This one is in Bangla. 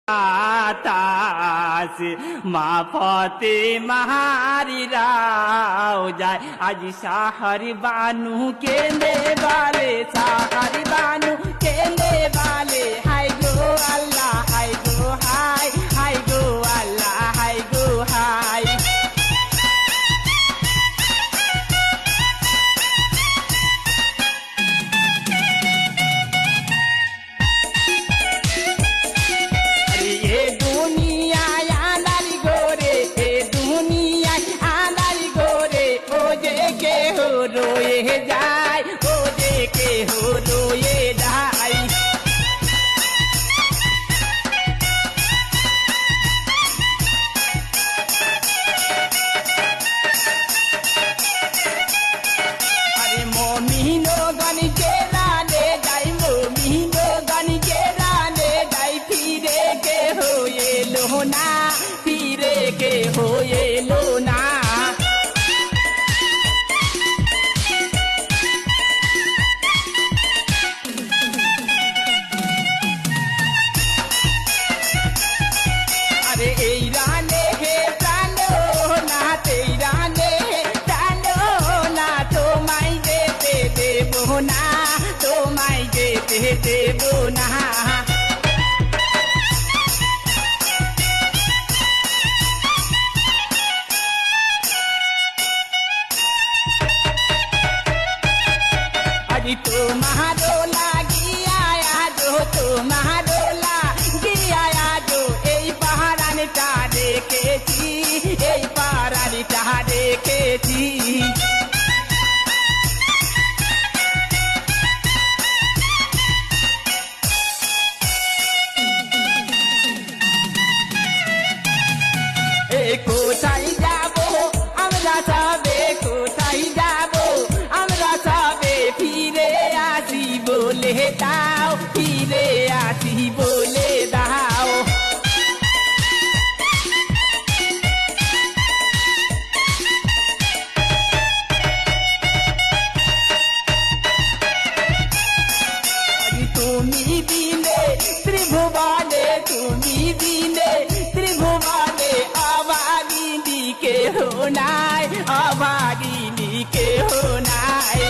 আতাস মা ফতে মাহারি রাও যায় আজ সাহারি বানু কেনে বালে সাহারি বানু কেনে বালে হাই গো আল্লাহ হাই গো হাই হাই গো আল্লাহ হাই গো হাই रोए जाए ओ देखे हो रोए जाए अरे मोमिनो गन के राने जाई मोमिनो गन के राने जाई फिरे के हो ये लोना फिरे के हो ये लोना না তোমায় যেতে দেব না আজ তোমারও লাগিয়া আজো তোমারও লাগিয়া আজো এই পাহাড়ানটা দেখেছি এই পাহাড়ানটা দেখেছি কোথায় যাবো আমরা সবে কোথায় যাবো আমরা সবে ফিরে আসি বলে দাও ফিরে আসি বলে দাও তুমি দিলে ত্রিভুবনে তুমি দিলে ত্রিভুবনে अभागिनी के हो नाय अभागिनी के हो नाय